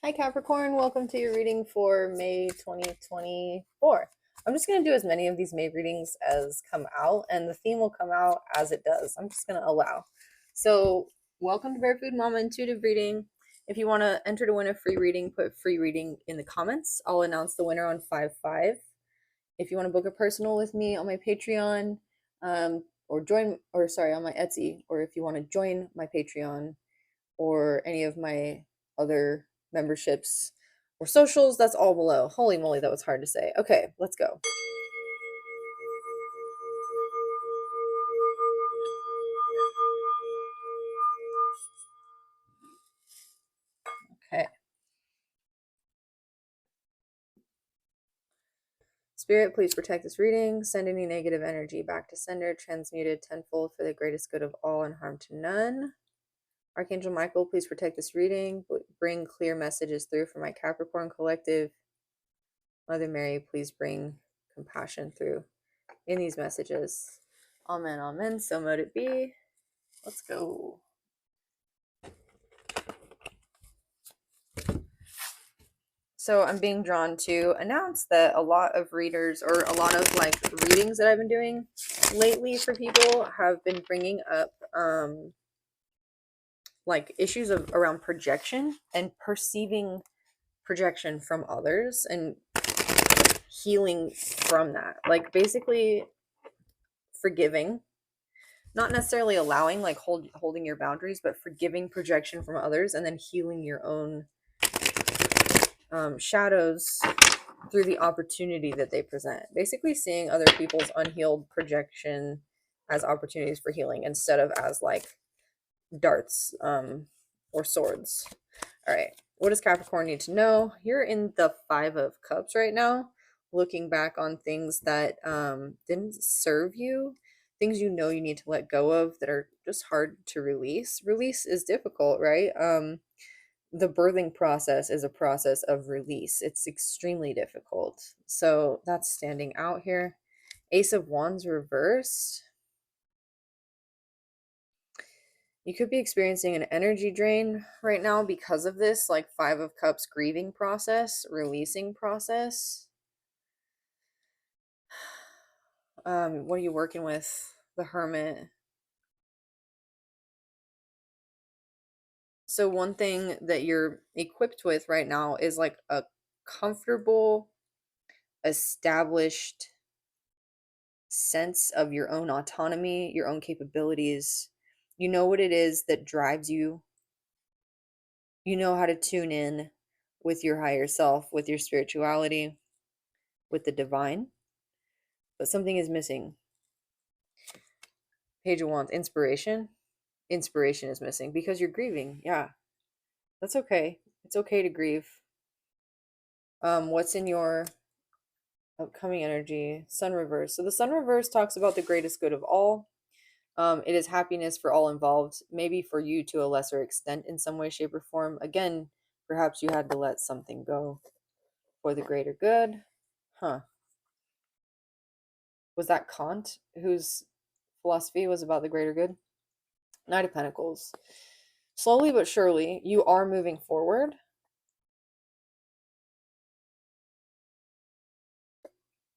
Hi Capricorn, welcome to your reading for May 2024. I'm just going to do as many of these May readings as come out, and the theme will come out as it does. I'm just going to allow. So, welcome to Bear Food Mama Intuitive Reading. If you want to enter to win a free reading, put free reading in the comments. I'll announce the winner on 5/5. If you want to book a personal with me on my Patreon, or on my Etsy, or if you want to join my Patreon or any of my other memberships or socials, that's all below. Holy moly, that was hard to say. Okay, let's go. Okay. Spirit, please protect this reading. Send any negative energy back to sender, transmuted tenfold for the greatest good of all and harm to none. Archangel Michael, please protect this reading. Bring clear messages through for my Capricorn collective. Mother Mary, please bring compassion through in these messages. Amen, amen. So mote it be. Let's go. So I'm being drawn to announce that a lot of readers, or a lot of like readings that I've been doing lately for people, have been bringing up like issues around projection and perceiving projection from others and healing from that. Like basically forgiving, not necessarily allowing, like holding your boundaries, but forgiving projection from others and then healing your own shadows through the opportunity that they present. Basically seeing other people's unhealed projection as opportunities for healing instead of as like darts or swords. All right, what does Capricorn need to know? You're in the 5 of Cups right now, looking back on things that didn't serve you, things you know you need to let go of that are just hard to release. Release is difficult, right? The birthing process is a process of release. It's extremely difficult. So that's standing out here. Ace of Wands reversed. You could be experiencing an energy drain right now because of this, like 5 of Cups grieving process, releasing process. What are you working with? The Hermit. So one thing that you're equipped with right now is like a comfortable, established sense of your own autonomy, your own capabilities. You know what it is that drives you. You know how to tune in with your higher self, with your spirituality, with the divine. But something is missing. Page of Wands, inspiration. Inspiration is missing because you're grieving. Yeah, that's okay. It's okay to grieve. What's in your upcoming energy? Sun reverse. So the sun reverse talks about the greatest good of all. It is happiness for all involved, maybe for you to a lesser extent in some way, shape, or form. Again, perhaps you had to let something go for the greater good. Huh. Was that Kant, whose philosophy was about the greater good? Knight of Pentacles. Slowly but surely, you are moving forward.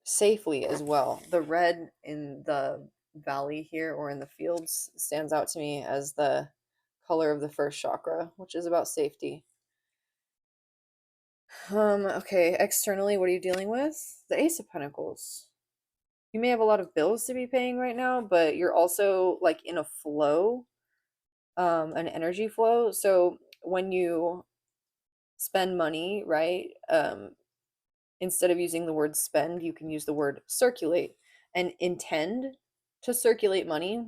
Safely as well. The red in the valley here or in the fields stands out to me as the color of the first chakra, which is about safety. Okay, externally, what are you dealing with? The Ace of Pentacles. You may have a lot of bills to be paying right now, but you're also like in a flow, an energy flow. So when you spend money, right? Instead of using the word spend, you can use the word circulate and intend to circulate money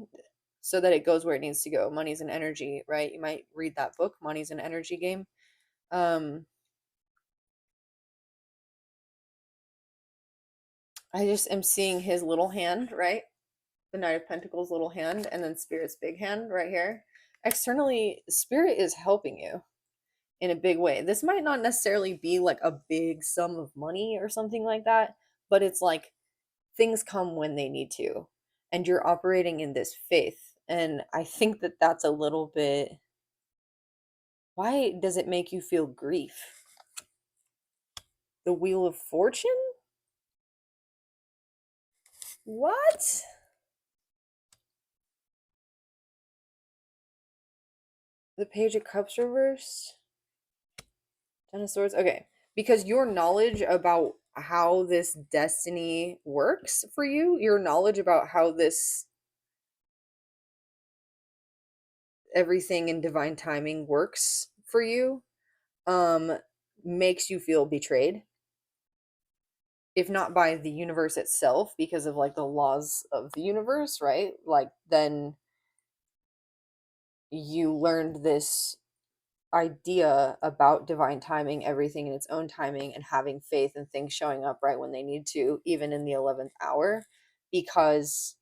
so that it goes where it needs to go. Money's an energy, right? You might read that book, Money's an Energy Game. I just am seeing his little hand, right? The Knight of Pentacles little hand, and then Spirit's big hand right here. Externally, Spirit is helping you in a big way. This might not necessarily be like a big sum of money or something like that, but it's like things come when they need to, and you're operating in this faith. And I think that that's a little bit, why does it make you feel grief? The Wheel of Fortune? What? The Page of Cups reversed? Ten of Swords? Okay. Because your knowledge about how this destiny works for you, your knowledge about how this everything in divine timing works for you, um, makes you feel betrayed. If not by the universe itself, because of like the laws of the universe, right? Like, then you learned this idea about divine timing, everything in its own timing, and having faith and things showing up right when they need to, even in the 11th hour, because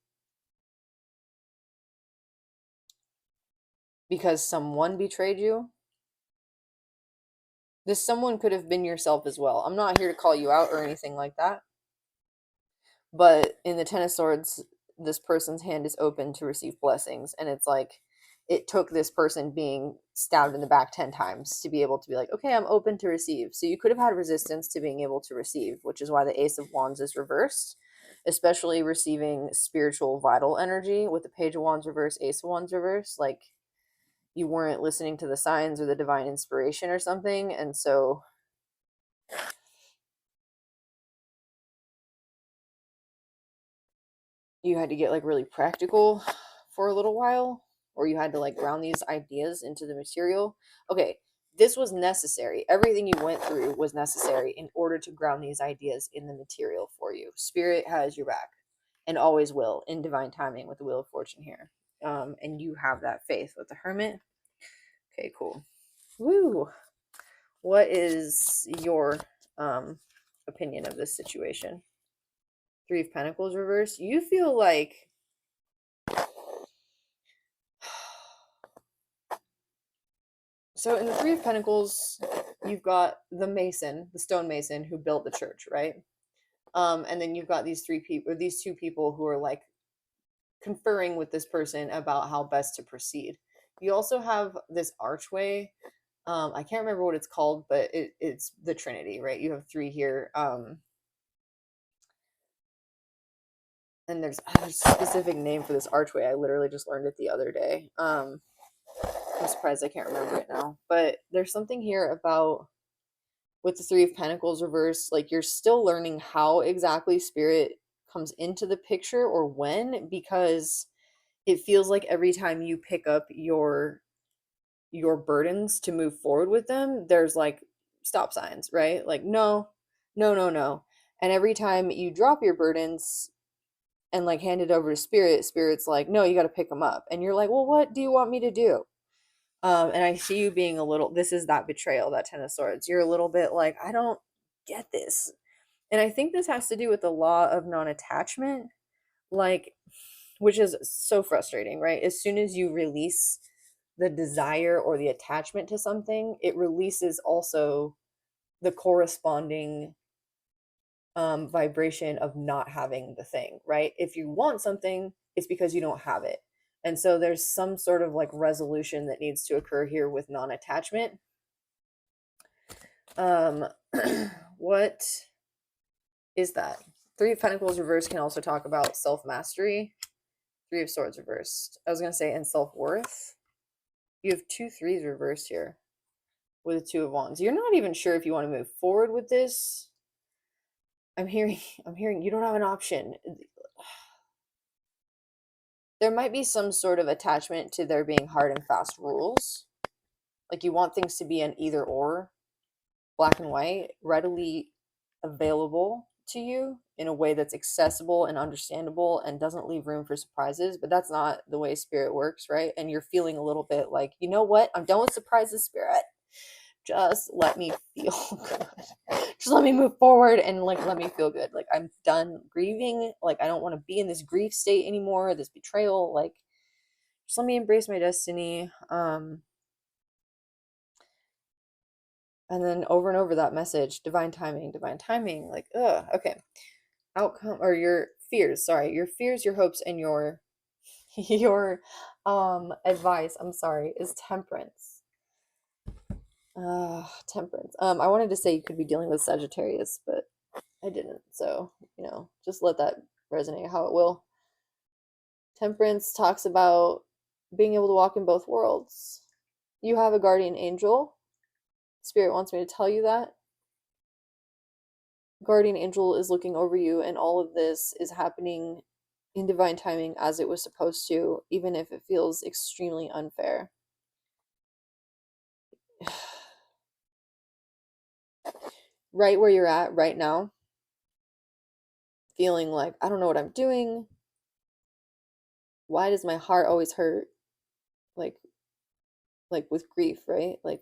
someone betrayed you. This someone could have been yourself as well. I'm not here to call you out or anything like that, but in the Ten of Swords, this person's hand is open to receive blessings, and it's like it took this person being stabbed in the back 10 times to be able to be like, okay, I'm open to receive. So you could have had resistance to being able to receive, which is why the Ace of Wands is reversed, especially receiving spiritual vital energy with the Page of Wands reverse, Ace of Wands reverse. Like, you weren't listening to the signs or the divine inspiration or something, and so you had to get like really practical for a little while, or you had to like ground these ideas into the material. Okay, this was necessary. Everything you went through was necessary in order to ground these ideas in the material for you. Spirit has your back and always will in divine timing with the Wheel of Fortune here. And you have that faith with the Hermit. Okay, cool. Woo. What is your opinion of this situation? Three of Pentacles reversed. You feel like so in the Three of Pentacles, you've got the mason, the stonemason who built the church, right? And then you've got these three people, or these two people who are like conferring with this person about how best to proceed. You also have this archway. I can't remember what it's called, but it's the Trinity, right? You have three here. And there's a specific name for this archway. I literally just learned it the other day. I'm surprised I can't remember it now. But there's something here about with the Three of Pentacles reversed, like you're still learning how exactly spirit comes into the picture or when, because it feels like every time you pick up your burdens to move forward with them, there's like stop signs, right? Like no, no, no, no. And every time you drop your burdens and like hand it over to spirit, spirit's like, no, you got to pick them up. And you're like, well, what do you want me to do? And I see you being a little, this is that betrayal, that Ten of Swords. You're a little bit like, I don't get this. And I think this has to do with the law of non-attachment, like, which is so frustrating, right? As soon as you release the desire or the attachment to something, it releases also the corresponding vibration of not having the thing, right? If you want something, it's because you don't have it. And so there's some sort of like resolution that needs to occur here with non-attachment. What is that? Three of Pentacles reversed can also talk about self-mastery. Three of Swords reversed. I was going to say, and self-worth. You have two threes reversed here with the Two of Wands. You're not even sure if you want to move forward with this. I'm hearing you don't have an option. There might be some sort of attachment to there being hard and fast rules. Like you want things to be an either or, black and white, readily available to you in a way that's accessible and understandable and doesn't leave room for surprises. But that's not the way spirit works, right? And you're feeling a little bit like, you know what? I'm done with surprises, spirit. Just let me feel good. Just let me move forward and like let me feel good. Like I'm done grieving. Like I don't want to be in this grief state anymore, this betrayal. Like just let me embrace my destiny. And then over and over that message, divine timing, like, okay. Outcome or your fears, sorry, your fears, your hopes, and your your advice, I'm sorry, is temperance. Temperance. I wanted to say you could be dealing with Sagittarius, but I didn't. So, just let that resonate how it will. Temperance talks about being able to walk in both worlds. You have a guardian angel. Spirit wants me to tell you that. Guardian angel is looking over you, and all of this is happening in divine timing as it was supposed to, even if it feels extremely unfair. Right where you're at right now, feeling like, I don't know what I'm doing. Why does my heart always hurt? Like, with grief, right? Like,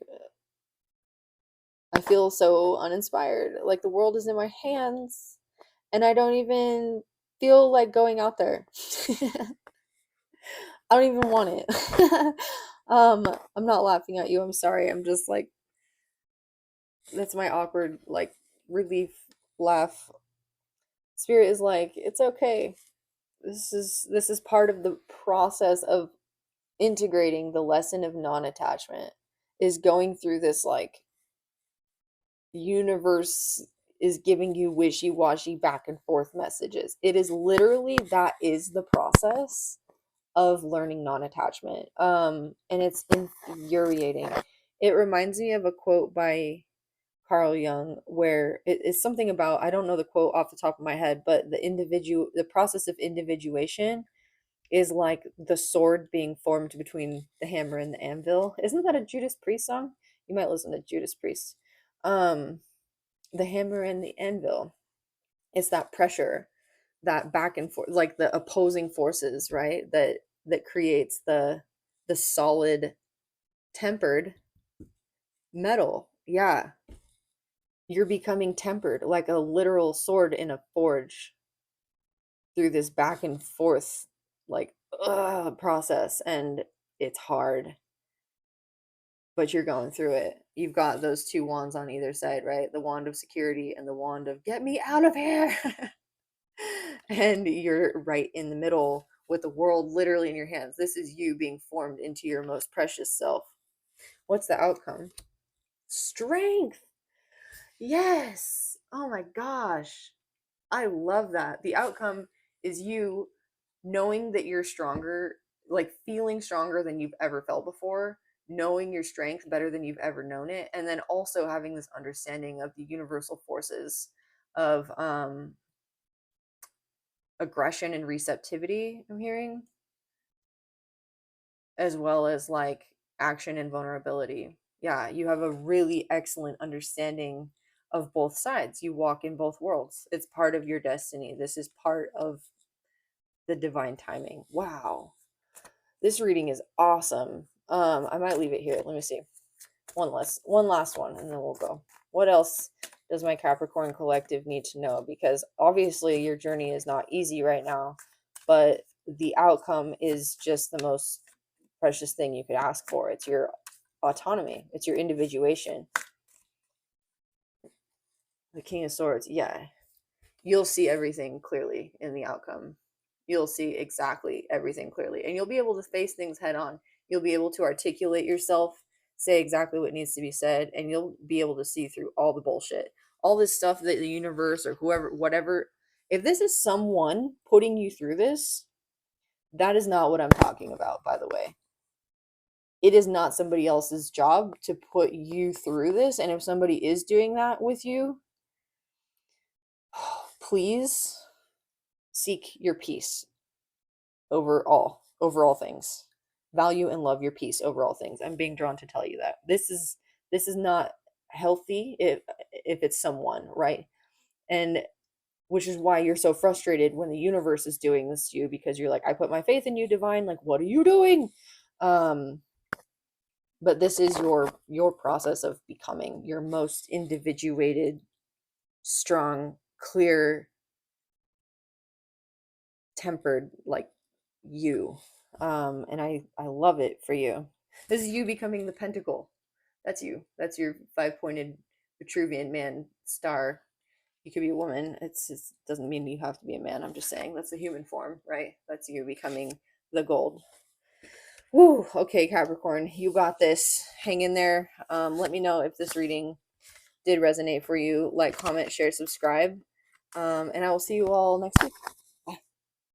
I feel so uninspired. Like the world is in my hands and I don't even feel like going out there. I don't even want it. I'm not laughing at you. I'm sorry. I'm just like, that's my awkward like relief laugh. Spirit is like, it's okay. This is part of the process of integrating the lesson of non-attachment, is going through this like universe is giving you wishy-washy back and forth messages. It is literally, that is the process of learning non-attachment. And it's infuriating. It reminds me of a quote by Carl Jung where it is something about, I don't know the quote off the top of my head, but the process of individuation is like the sword being formed between the hammer and the anvil. Isn't that a Judas Priest song? You might listen to Judas Priest. Um the hammer and the anvil. It's that pressure, that back and forth, like the opposing forces, right? That creates the solid tempered metal. Yeah. You're becoming tempered like a literal sword in a forge through this back and forth like process, and it's hard, but you're going through it. You've got those two wands on either side, right? The wand of security and the wand of get me out of here. And you're right in the middle with the world literally in your hands. This is you being formed into your most precious self. What's the outcome? Strength. Yes. Oh my gosh. I love that. The outcome is you knowing that you're stronger, like feeling stronger than you've ever felt before, knowing your strength better than you've ever known it, and then also having this understanding of the universal forces of aggression and receptivity, I'm hearing, as well as like action and vulnerability. Yeah, you have a really excellent understanding of both sides. You walk in both worlds. It's part of your destiny. This is part of the divine timing. Wow. This reading is awesome. I might leave it here. Let me see. One last one and then we'll go. What else does my Capricorn collective need to know? Because obviously your journey is not easy right now, but the outcome is just the most precious thing you could ask for. It's your autonomy. It's your individuation. The King of Swords. Yeah. You'll see everything clearly in the outcome. You'll see exactly everything clearly, and you'll be able to face things head on. You'll be able to articulate yourself, say exactly what needs to be said, and you'll be able to see through all the bullshit, all this stuff that the universe or whoever, whatever. If this is someone putting you through this, that is not what I'm talking about, by the way. It is not somebody else's job to put you through this. And if somebody is doing that with you, please seek your peace over all things. Value and love your peace over all things. I'm being drawn to tell you that this is not healthy if it's someone, right? And which is why you're so frustrated when the universe is doing this to you, because you're like, I put my faith in you, divine, like what are you doing? But this is your process of becoming your most individuated, strong, clear, tempered like you. And I love it for you. This is you becoming the pentacle. That's you. That's your five-pointed Vitruvian man star. You could be a woman. It doesn't mean you have to be a man. I'm just saying that's the human form, right? That's you becoming the gold. Woo, okay, Capricorn, you got this. Hang in there. Let me know if this reading did resonate for you. Like, comment, share, subscribe. And I will see you all next week.